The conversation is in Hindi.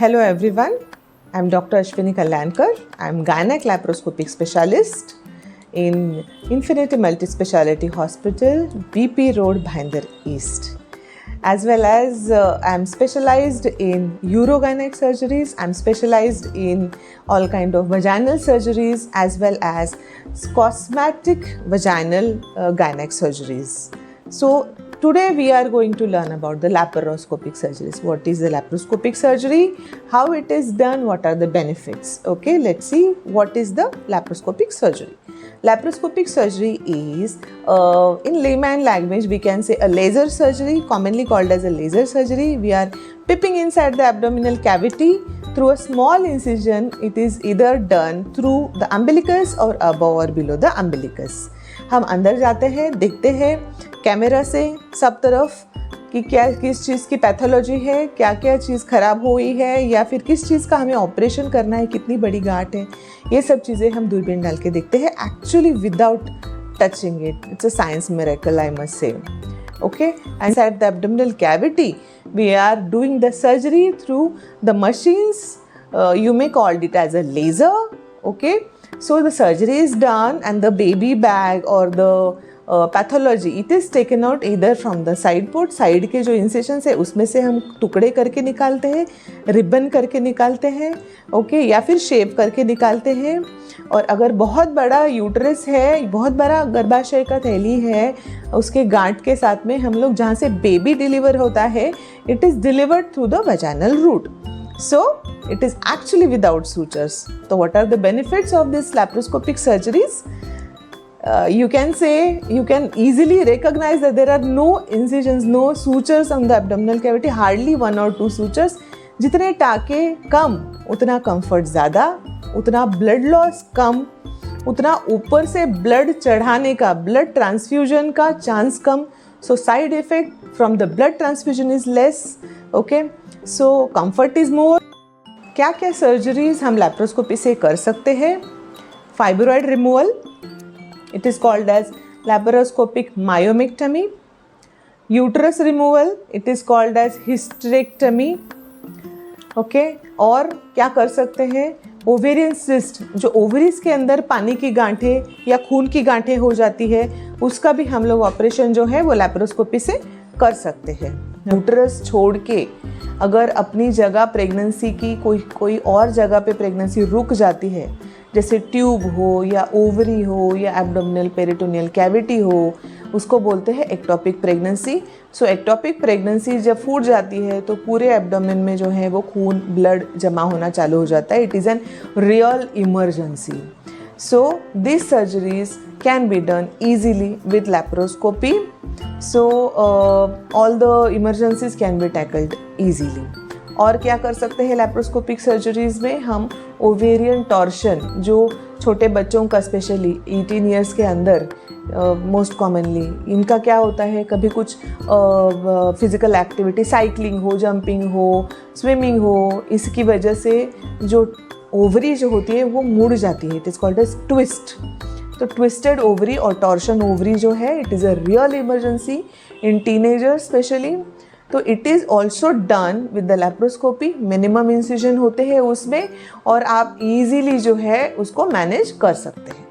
Hello everyone, I'm Dr. Ashwini Kalyankar. I'm gynec laparoscopic specialist in Infinity Multispeciality Hospital, BP Road, Bhinder East. As well as I'm specialized in urogynec surgeries, I'm specialized in all kind of vaginal surgeries as well as cosmetic vaginal gynec surgeries. So today we are going to learn about the laparoscopic surgeries. What is the laparoscopic surgery? How it is done? What are the benefits? Okay, let's see what is the laparoscopic surgery. Laparoscopic surgery is, in layman language, we can say a laser surgery, commonly called as a laser surgery. We are peeping inside the abdominal cavity through a small incision. It is either done through the umbilicus or above or below the umbilicus. हम अंदर जाते हैं, देखते हैं कैमरा से सब तरफ कि क्या किस चीज़ की पैथोलॉजी है, क्या क्या चीज़ ख़राब हुई है या फिर किस चीज़ का हमें ऑपरेशन करना है, कितनी बड़ी गांठ है, ये सब चीज़ें हम दूरबीन डाल के देखते हैं actually without touching it. It's a science miracle, I must say. Okay, inside the abdominal cavity we are doing the surgery through the machines. You may call it as a laser. Okay, so the surgery is done and the baby bag or the pathology it is taken out इधर from the side port. Side के जो इंसेशंस है उसमें से हम टुकड़े करके निकालते हैं, रिबन करके निकालते हैं, ओके, या फिर शेप करके निकालते हैं. और अगर बहुत बड़ा यूट्रस है, बहुत बड़ा गर्भाशय का थैली है, उसके गांठ के साथ में हम लोग जहाँ से बेबी डिलीवर होता है, it is delivered through the vaginal route. So it is actually without sutures. So what are the benefits of this laparoscopic surgeries? You can easily recognize that there are no incisions, no sutures on the abdominal cavity, hardly 1 or 2 sutures. जितने टाके कम उतना कंफर्ट ज़्यादा, उतना ब्लड लॉस कम, उतना ऊपर से ब्लड चढ़ाने का, ब्लड ट्रांसफ्यूजन का chance come. So side effect from the blood transfusion is less. Okay, so comfort is more. क्या क्या सर्जरीज हम लैप्रोस्कोपी से कर सकते हैं? Fibroid removal, it is called as laparoscopic myomectomy. Uterus removal, it is called as hysterectomy. Okay, और क्या कर सकते हैं? ओवेरियन सिस्ट, जो ओवरीज के अंदर पानी की गांठें या खून की गांठें हो जाती है, उसका भी हम लोग ऑपरेशन जो है वो लैप्रोस्कोपी से कर सकते हैं. यूट्रस छोड़ के अगर अपनी जगह प्रेगनेंसी की कोई और जगह पे प्रेगनेंसी रुक जाती है, जैसे ट्यूब हो या ओवरी हो या एब्डोमिनल पेरिटोनियल कैविटी हो, उसको बोलते हैं एक्टोपिक प्रेगनेंसी. सो एक्टोपिक प्रेगनेंसी जब फूट जाती है तो पूरे एब्डोमेन में जो है वो खून, ब्लड जमा होना चालू हो जाता है. It is an real emergency. So these surgeries can be done easily with laparoscopy. So all the emergencies can be tackled easily. और क्या कर सकते हैं लैप्रोस्कोपिक सर्जरीज में? हम ओवेरियन टॉर्शन, जो छोटे बच्चों का स्पेशली 18 ईयर्स के अंदर मोस्ट कॉमनली इनका क्या होता है, कभी कुछ फिजिकल एक्टिविटी, साइकिलिंग हो, जंपिंग हो, स्विमिंग हो, इसकी वजह से जो ओवरी जो होती है वो मुड़ जाती है. It is called as twist. तो ट्विस्टेड ओवरी और टॉर्शन ओवरी जो है, it is a real emergency in teenagers especially. तो it is also done with the laparoscopy. Minimum incision होते हैं उसमें और आप इजीली जो है उसको मैनेज कर सकते हैं.